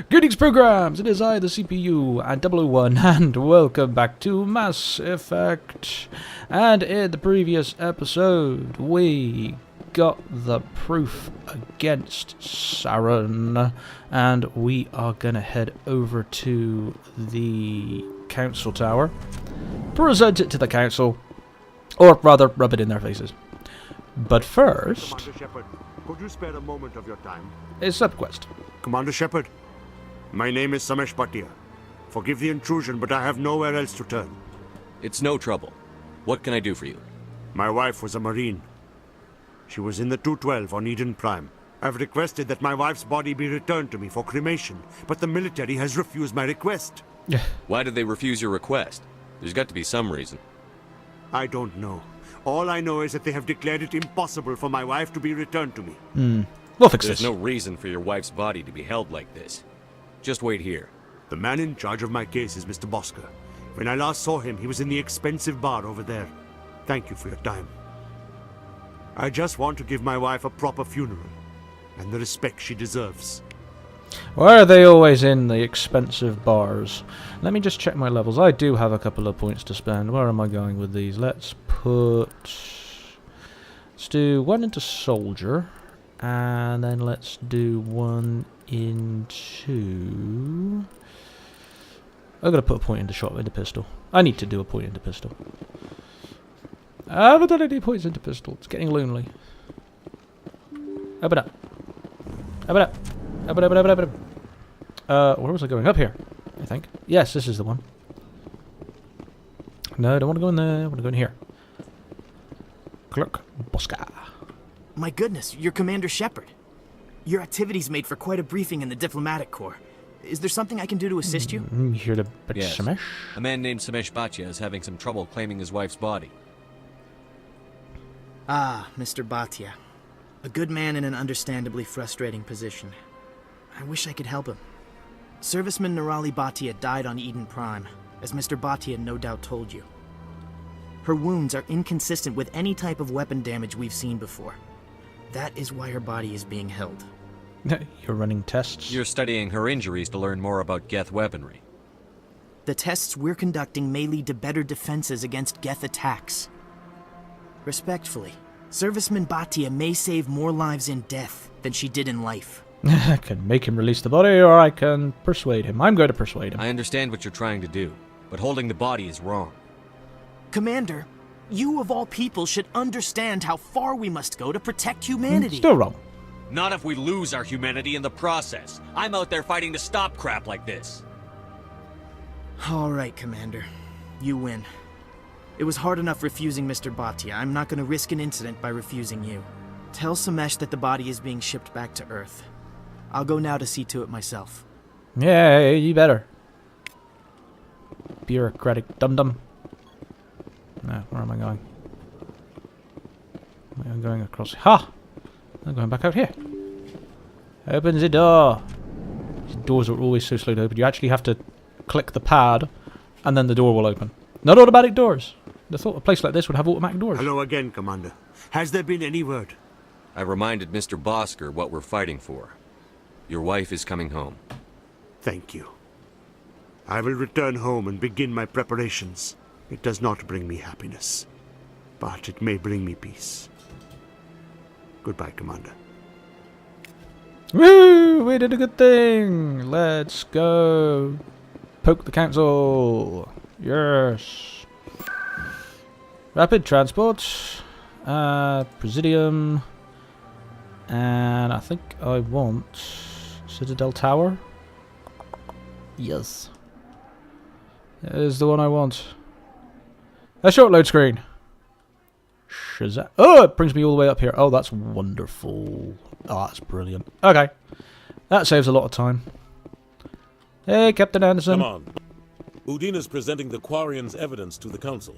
Greetings, programs! It is I, the CPU, and 001, and welcome back to Mass Effect. And in the previous episode, we got the proof against Saren, and we are gonna head over to the Council Tower, present it to the Council, or rather, rub it in their faces. But first, Commander Shepard, could you spare a moment of your time? a sub-quest. Commander Shepard, my name is Samesh Bhatia. Forgive the intrusion, but I have nowhere else to turn. It's no trouble. What can I do for you? My wife was a Marine. She was in the 212 on Eden Prime. I've requested that my wife's body be returned to me for cremation, but the military has refused my request. Why did they refuse your request? There's got to be some reason. I don't know. All I know is that they have declared it impossible for my wife to be returned to me. We'll fix There's this. no reason for your wife's body to be held like this. Just wait here. The man in charge of my case is Mr. Bosker. When I last saw him, he was in the expensive bar over there. Thank you for your time. I just want to give my wife a proper funeral, and the respect she deserves. Why are they always in the expensive bars? Let me just check my levels. I do have a couple of points to spend. Where am I going with these? Let's do one into soldier, and then let's do one into... I'm gonna put a point into pistol. I need to do a point into pistol. I haven't done any points into pistol. It's getting lonely. Open up. Open up. Open up, open up, open up. Where was I going? Up here, I think. Yes, this is the one. No, I don't want to go in there. I want to go in here. Clerk Boska. My goodness, you're Commander Shepard. Your activities made for quite a briefing in the diplomatic corps. Is there something I can do to assist you? Here to Yes. Samesh. A man named Samesh Bhatia is having some trouble claiming his wife's body. Ah, Mr. Bhatia. A good man in an understandably frustrating position. I wish I could help him. Serviceman Nirali Bhatia died on Eden Prime, as Mr. Bhatia no doubt told you. Her wounds are inconsistent with any type of weapon damage we've seen before. That is why her body is being held. You're running tests. You're studying her injuries to learn more about Geth weaponry. The tests we're conducting may lead to better defenses against Geth attacks. Respectfully, Serviceman Bhatia may save more lives in death than she did in life. I can make him release the body, or I can persuade him. I'm going to persuade him. I understand what you're trying to do, but holding the body is wrong. Commander, you of all people should understand how far we must go to protect humanity. Still wrong. Not if we lose our humanity in the process. I'm out there fighting to stop crap like this. All right, Commander. You win. It was hard enough refusing Mr. Bhatia. I'm not going to risk an incident by refusing you. Tell Samesh that the body is being shipped back to Earth. I'll go now to see to it myself. Yeah, you better. Bureaucratic dum-dum. No, where am I going? I'm going across. Ha! I'm going back out here. Open the door. These doors are always so slow to open. You actually have to click the pad, and then the door will open. Not automatic doors. I thought a place like this would have automatic doors. Hello again, Commander. Has there been any word? I reminded Mr. Bosker what we're fighting for. Your wife is coming home. Thank you. I will return home and begin my preparations. It does not bring me happiness, but it may bring me peace. Goodbye, Commander. Woo! We did a good thing. Let's go. Poke the council. Yes. Rapid transport. Presidium. And I think I want Citadel Tower. Yes. That is the one I want. A short load screen. Shazam. Oh, it brings me all the way up here. Oh, that's wonderful. Oh, that's brilliant. Okay. That saves a lot of time. Hey, Captain Anderson. Come on. Udina's presenting the Quarians' evidence to the Council.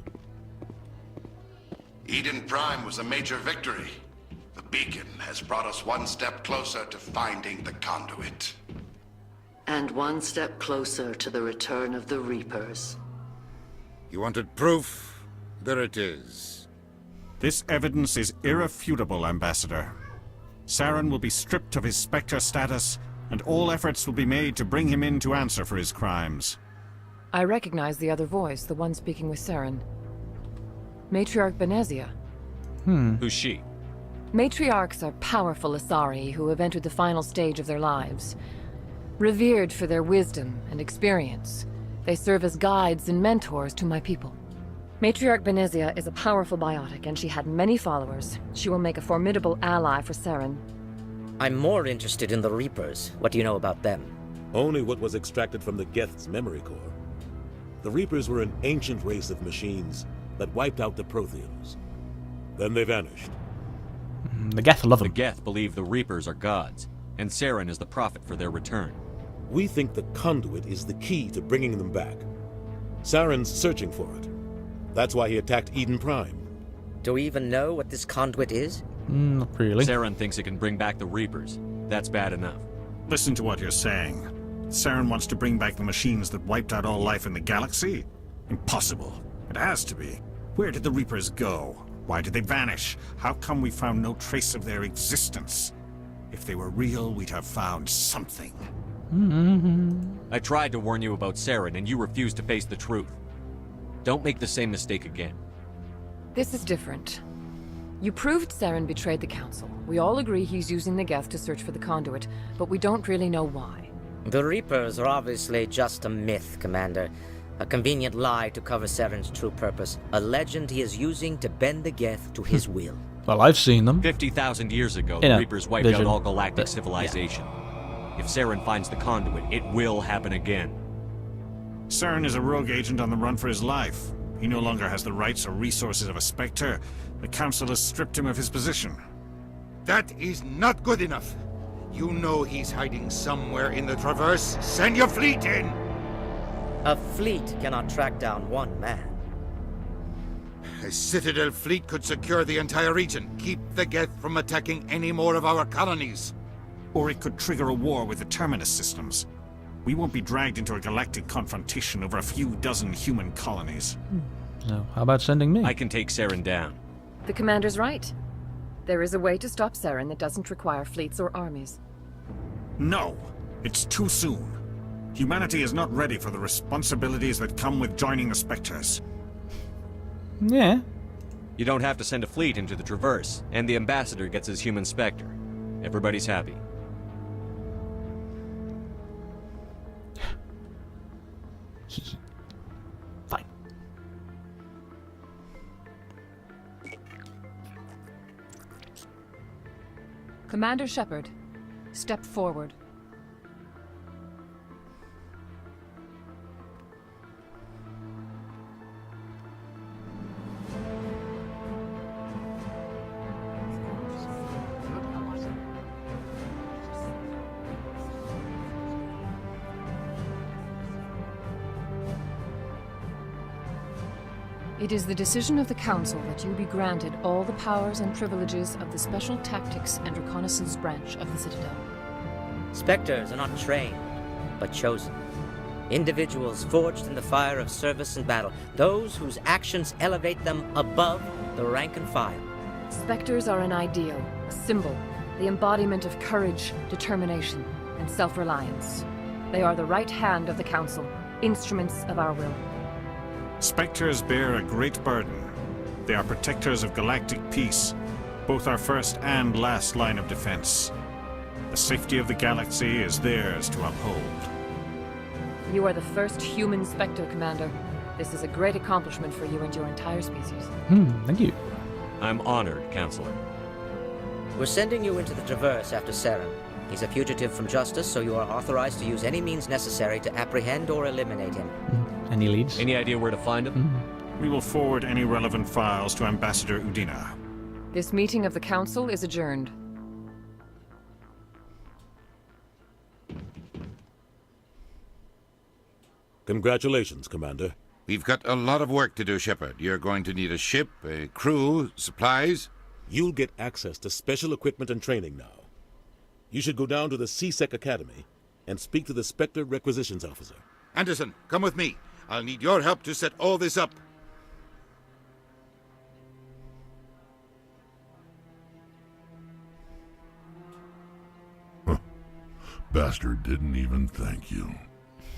Eden Prime was a major victory. The beacon has brought us one step closer to finding the conduit. And one step closer to the return of the Reapers. You wanted proof? There it is. This evidence is irrefutable, Ambassador. Saren will be stripped of his Spectre status and all efforts will be made to bring him in to answer for his crimes. I recognize the other voice, the one speaking with Saren. Matriarch Benezia. Who's she? Matriarchs are powerful Asari who have entered the final stage of their lives. Revered for their wisdom and experience, they serve as guides and mentors to my people. Matriarch Benezia is a powerful biotic, and she had many followers. She will make a formidable ally for Saren. I'm more interested in the Reapers. What do you know about them? Only what was extracted from the Geth's memory core. The Reapers were an ancient race of machines that wiped out the Protheans. Then they vanished. The Geth love The them. Geth believe the Reapers are gods, and Saren is the prophet for their return. We think the conduit is the key to bringing them back. Saren's searching for it. That's why he attacked Eden Prime. Do we even know what this conduit is? Not really. Saren thinks it can bring back the Reapers. That's bad enough. Listen to what you're saying. Saren wants to bring back the machines that wiped out all life in the galaxy? Impossible. It has to be. Where did the Reapers go? Why did they vanish? How come we found no trace of their existence? If they were real, we'd have found something. I tried to warn you about Saren, and you refused to face the truth. Don't make the same mistake again. This is different. You proved Saren betrayed the Council. We all agree he's using the Geth to search for the conduit, but we don't really know why. The Reapers are obviously just a myth, Commander. A convenient lie to cover Saren's true purpose. A legend he is using to bend the Geth to his will. Well, I've seen them. 50,000 years ago, In the a Reapers wiped vision, out all galactic but, civilization. If Saren finds the conduit, it will happen again. Saren is a rogue agent on the run for his life. He no longer has the rights or resources of a Spectre. The Council has stripped him of his position. That is not good enough. You know he's hiding somewhere in the Traverse. Send your fleet in! A fleet cannot track down one man. A Citadel fleet could secure the entire region. Keep the Geth from attacking any more of our colonies. Or it could trigger a war with the Terminus systems. We won't be dragged into a galactic confrontation over a few dozen human colonies. So, how about sending me? I can take Saren down. The Commander's right. There is a way to stop Saren that doesn't require fleets or armies. No! It's too soon. Humanity is not ready for the responsibilities that come with joining the Spectres. Yeah. You don't have to send a fleet into the Traverse, and the Ambassador gets his human Spectre. Everybody's happy. Fine. Commander Shepard, step forward. It is the decision of the Council that you be granted all the powers and privileges of the Special Tactics and Reconnaissance Branch of the Citadel. Spectres are not trained, but chosen. Individuals forged in the fire of service and battle. Those whose actions elevate them above the rank and file. Spectres are an ideal, a symbol, the embodiment of courage, determination, and self-reliance. They are the right hand of the Council, instruments of our will. Spectres bear a great burden. They are protectors of galactic peace, both our first and last line of defense. The safety of the galaxy is theirs to uphold. You are the first human Spectre, Commander. This is a great accomplishment for you and your entire species. Thank you. I'm honored, Counselor. We're sending you into the Traverse after Saren. He's a fugitive from justice, so you are authorized to use any means necessary to apprehend or eliminate him. Any leads? Any idea where to find him? We will forward any relevant files to Ambassador Udina. This meeting of the Council is adjourned. Congratulations, Commander. We've got a lot of work to do, Shepard. You're going to need a ship, a crew, supplies. You'll get access to special equipment and training now. You should go down to the C-Sec Academy and speak to the Spectre Requisitions Officer. Anderson, come with me. I'll need your help to set all this up. Bastard didn't even thank you.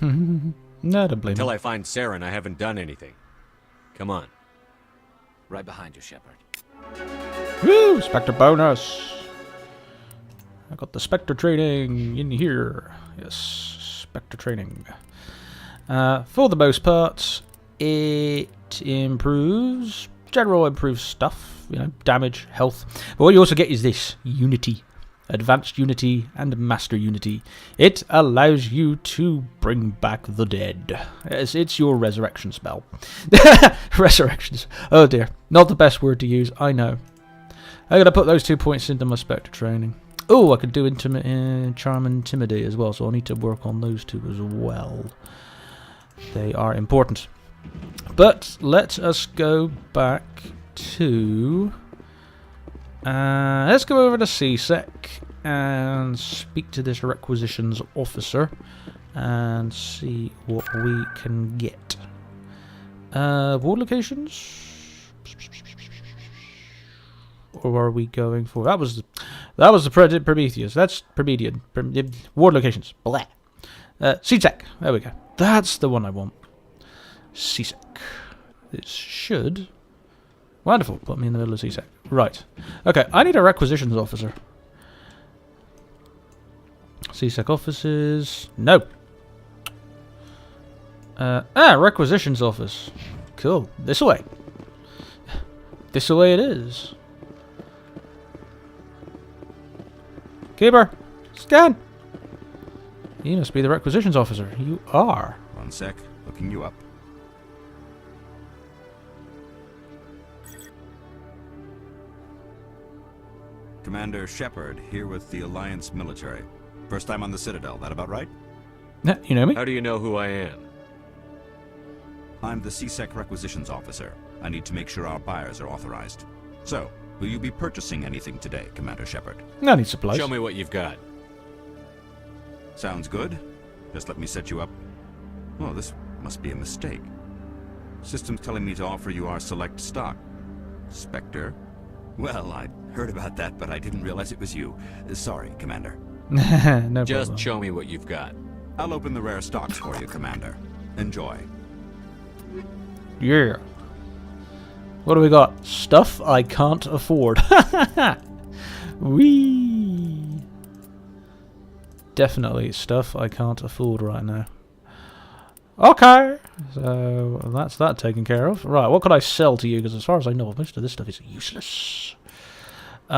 No, don't blame Until him. I find Saren, I haven't done anything. Come on. Right behind you, Shepard. Woo! Spectre bonus! I got the Spectre training in here. Yes, Spectre training. For the most part, it improves... General improves stuff. You know, damage, health. But what you also get is this. Unity. Advanced Unity and Master Unity. It allows you to bring back the dead. It's your resurrection spell. Resurrections. Oh dear. Not the best word to use, I know. I'm going to put those 2 points into my Spectre training. Oh, I could do Charm and Intimidate as well, so I'll need to work on those two as well. They are important. But let us go back to... let's go over to CSEC and speak to this requisitions officer and see what we can get. Ward locations? Or are we going for... That was the Prometheus. That's Promedian. Ward locations. Blah. CSEC. There we go. That's the one I want. CSEC. It should... Wonderful. Put me in the middle of CSEC. Right. Okay, I need a requisitions officer. CSEC offices... No. Requisitions office. Cool. This way. This way it is. Keeper! Scan! You must be the requisitions officer. You are. One sec. Looking you up. Commander Shepard, here with the Alliance military. First time on the Citadel, that about right? You know me? How do you know who I am? I'm the CSEC requisitions officer. I need to make sure our buyers are authorized. So, will you be purchasing anything today, Commander Shepard? No need supplies. Show me what you've got. Sounds good. Just let me set you up. Oh, this must be a mistake. System's telling me to offer you our select stock. Spectre? Well, I'd heard about that, but I didn't realize it was you. Sorry, Commander. No Just problem. show me what you've got. I'll open the rare stocks for you, Commander. Enjoy. Yeah. What do we got? Stuff I can't afford. Whee! Definitely stuff I can't afford right now. Okay, so that's that taken care of. Right, what could I sell to you? Because as far as I know, most of this stuff is useless. Where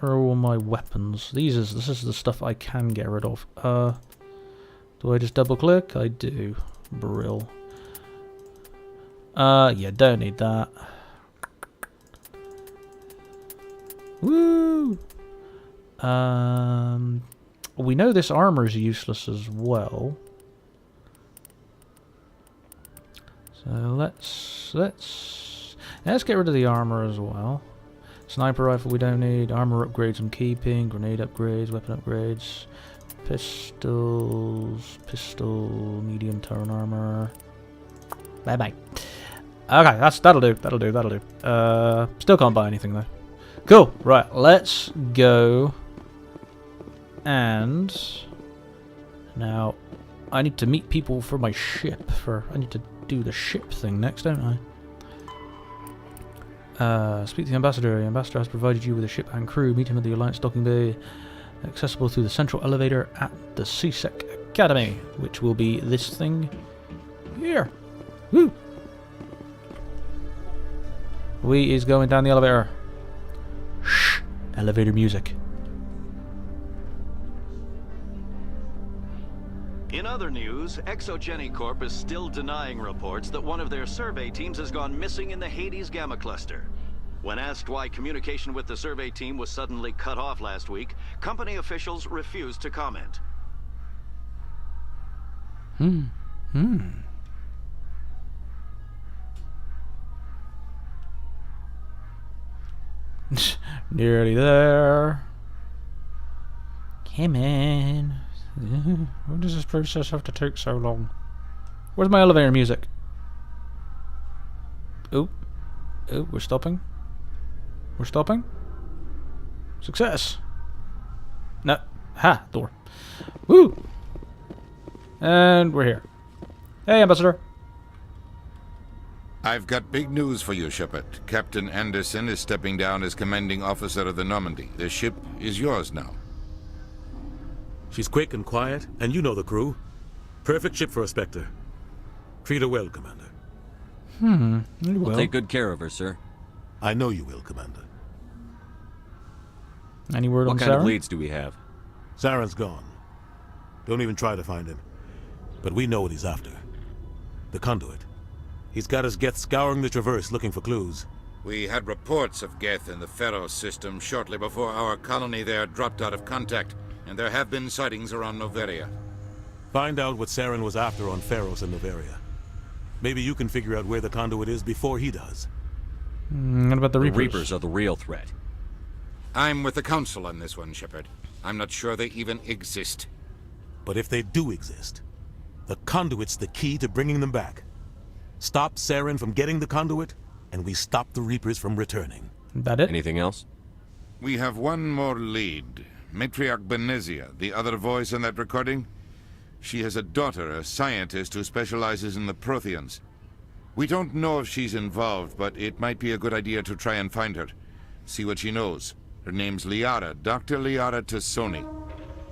are all my weapons? This is the stuff I can get rid of. Do I just double click? I do. Brill. Yeah, don't need that. Woo! We know this armor is useless as well. So let's get rid of the armor as well. Sniper rifle we don't need. Armor upgrades I'm keeping. Grenade upgrades, weapon upgrades, pistols, medium turn armor. Bye bye. Okay, that'll do. Still can't buy anything though. Cool. Right, let's go. And now I need to meet people for my ship. I need to do the ship thing next, don't I? Speak to the ambassador. The ambassador has provided you with a ship and crew. Meet him at the Alliance docking bay, accessible through the central elevator at the CSEC Academy, which will be this thing here. Woo! We is going down the elevator. Shh! Elevator music. In other news, Exogeny Corp is still denying reports that one of their survey teams has gone missing in the Hades Gamma Cluster. When asked why communication with the survey team was suddenly cut off last week, company officials refused to comment. Nearly there. Come in. Why does this process have to take so long? Where's my elevator music? Oh, we're stopping. We're stopping. Success. No, Ha! Door. Woo! And we're here. Hey, Ambassador. I've got big news for you, Shepard. Captain Anderson is stepping down as commanding officer of the Normandy. The ship is yours now. She's quick and quiet, and you know the crew. Perfect ship for a Spectre. Treat her well, Commander. We'll take good care of her, sir. I know you will, Commander. Any word on What kind of Saren? leads do we have? Saren's gone. Don't even try to find him. But we know what he's after. The conduit. He's got his Geth scouring the Traverse looking for clues. We had reports of Geth in the Pharos system shortly before our colony there dropped out of contact, and there have been sightings around Noveria. Find out what Saren was after on Pharos and Noveria. Maybe you can figure out where the conduit is before he does. What about the Reapers? The Reapers are the real threat. I'm with the Council on this one, Shepard. I'm not sure they even exist. But if they do exist, the conduit's the key to bringing them back. Stop Saren from getting the conduit, and we stop the Reapers from returning. That it? Anything else? We have one more lead. Matriarch Benezia, the other voice in that recording. She has a daughter, a scientist who specializes in the Protheans. We don't know if she's involved, but it might be a good idea to try and find her. See what she knows. Her name's Liara, Dr. Liara Tassoni.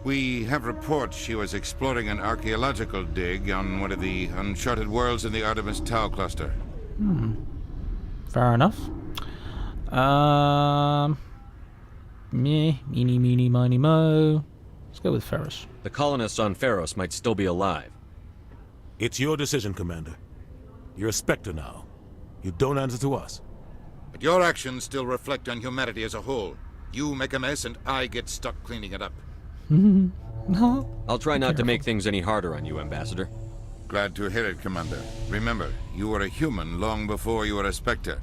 We have reports she was exploring an archaeological dig on one of the uncharted worlds in the Artemis Tau cluster. Fair enough. Meeny, meeny, miny, mo. Let's go with Ferris. The colonists on Pharos might still be alive. It's your decision, Commander. You're a Spectre now. You don't answer to us. But your actions still reflect on humanity as a whole. You make a mess and I get stuck cleaning it up. No. I'll try not to make things any harder on you, Ambassador. Glad to hear it, Commander. Remember, you were a human long before you were a Spectre.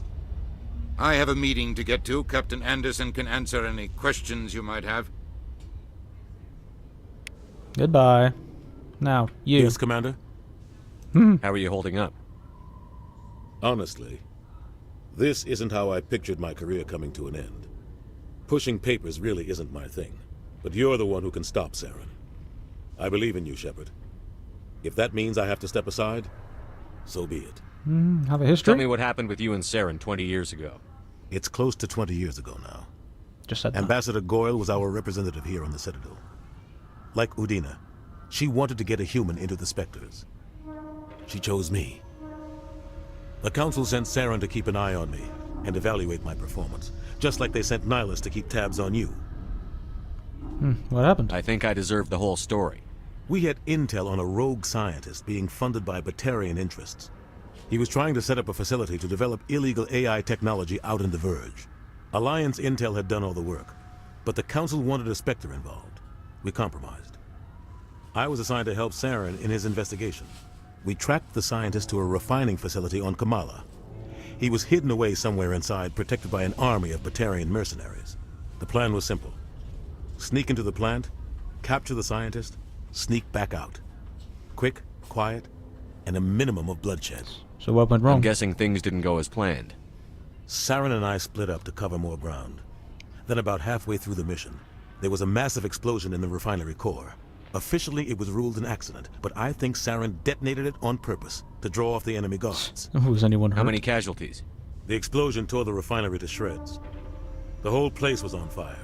I have a meeting to get to. Captain Anderson can answer any questions you might have. Goodbye. Now, you. Yes, Commander? How are you holding up? Honestly, this isn't how I pictured my career coming to an end. Pushing papers really isn't my thing. But you're the one who can stop Saren. I believe in you, Shepard. If that means I have to step aside, so be it. Have a history? Tell me what happened with you and Saren 20 years ago. It's close to 20 years ago now. Just said that. Ambassador Goyle was our representative here on the Citadel. Like Udina, she wanted to get a human into the Spectres. She chose me. The Council sent Saren to keep an eye on me and evaluate my performance, just like they sent Nihilus to keep tabs on you. What happened? I think I deserve the whole story. We had intel on a rogue scientist being funded by Batarian interests. He was trying to set up a facility to develop illegal AI technology out in the Verge. Alliance intel had done all the work, but the Council wanted a Spectre involved. We compromised. I was assigned to help Saren in his investigation. We tracked the scientist to a refining facility on Kamala. He was hidden away somewhere inside, protected by an army of Batarian mercenaries. The plan was simple. Sneak into the plant, capture the scientist, sneak back out. Quick, quiet, and a minimum of bloodshed. So what went wrong? I'm guessing things didn't go as planned. Saren and I split up to cover more ground. Then about halfway through the mission, there was a massive explosion in the refinery core. Officially, it was ruled an accident, but I think Saren detonated it on purpose to draw off the enemy guards. Was anyone hurt? How many casualties? The explosion tore the refinery to shreds. The whole place was on fire.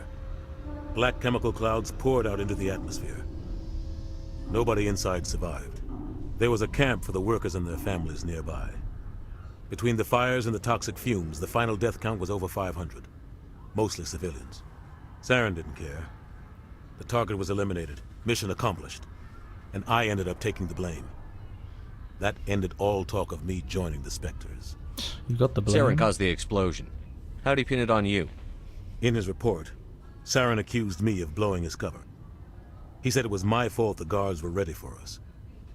Black chemical clouds poured out into the atmosphere. Nobody inside survived. There was a camp for the workers and their families nearby. Between the fires and the toxic fumes, the final death count was over 500. Mostly civilians. Saren didn't care. The target was eliminated, mission accomplished, and I ended up taking the blame. That ended all talk of me joining the Spectres. You got the blame. Saren caused the explosion. How'd he pin it on you? In his report, Saren accused me of blowing his cover. He said it was my fault the guards were ready for us.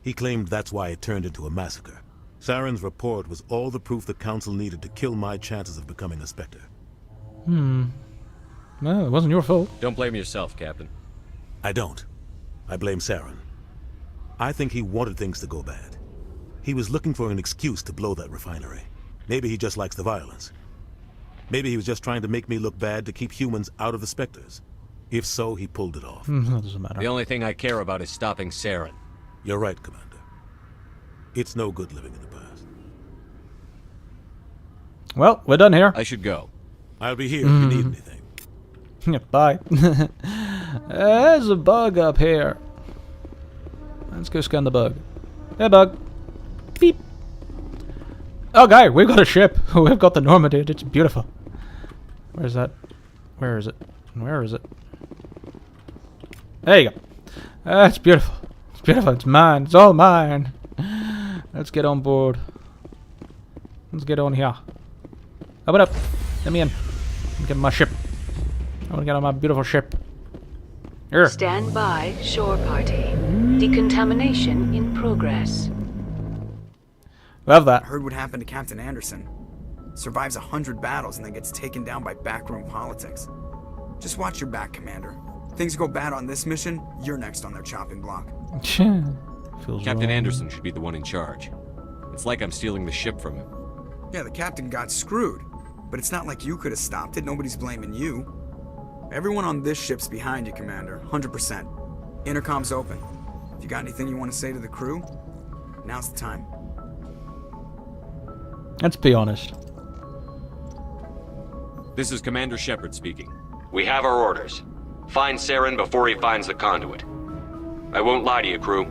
He claimed that's why it turned into a massacre. Saren's report was all the proof the Council needed to kill my chances of becoming a Spectre. Well, it wasn't your fault. Don't blame yourself, Captain. I don't. I blame Saren. I think he wanted things to go bad. He was looking for an excuse to blow that refinery. Maybe he just likes the violence. Maybe he was just trying to make me look bad to keep humans out of the Spectres. If so, he pulled it off. That doesn't matter. The only thing I care about is stopping Saren. You're right, Commander. It's no good living in the past. Well, we're done here. I should go. I'll be here if you need anything. Bye. There's a bug up here. Let's go scan the bug. Hey, bug. Beep. Oh, guy, we've got a ship. We've got the Normandy. It's beautiful. Where's that? Where is it? Where is it? There you go. It's beautiful. It's beautiful. It's mine. It's all mine. Let's get on board. Let's get on here. Open up. Let me in. Get my ship. I want to get on my beautiful ship. Here. Stand by, shore party. Decontamination in progress. Love that. Heard what happened to Captain Anderson. Survives 100 battles and then gets taken down by backroom politics. Just watch your back, Commander. Things go bad on this mission, you're next on their chopping block. Feels Captain wrong. Anderson should be the one in charge. It's like I'm stealing the ship from him. Yeah, the captain got screwed. But it's not like you could have stopped it. Nobody's blaming you. Everyone on this ship's behind you, Commander. 100%. Intercom's open. If you got anything you want to say to the crew, now's the time. Let's be honest. This is Commander Shepard speaking. We have our orders. Find Saren before he finds the conduit. I won't lie to you, crew.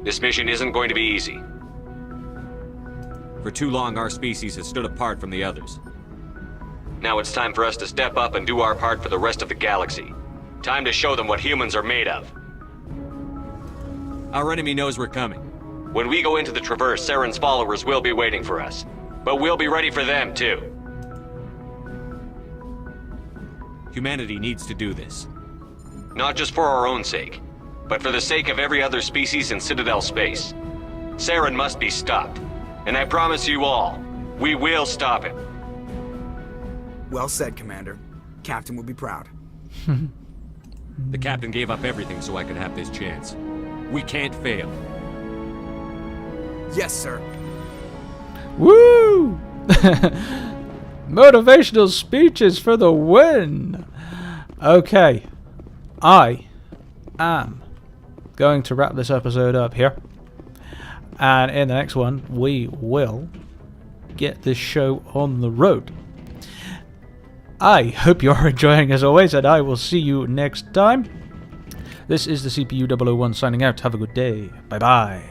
This mission isn't going to be easy. For too long, our species has stood apart from the others. Now it's time for us to step up and do our part for the rest of the galaxy. Time to show them what humans are made of. Our enemy knows we're coming. When we go into the Traverse, Saren's followers will be waiting for us. But we'll be ready for them, too. Humanity needs to do this. Not just for our own sake, but for the sake of every other species in Citadel space. Saren must be stopped. And I promise you all, we will stop him. Well said, Commander. Captain will be proud. The captain gave up everything so I could have this chance. We can't fail. Yes, sir. Woo! Motivational speeches for the win. Okay. I am going to wrap this episode up here. And in the next one, we will get this show on the road. I hope you're enjoying as always, and I will see you next time. This is the CPU 001 signing out. Have a good day. Bye-bye.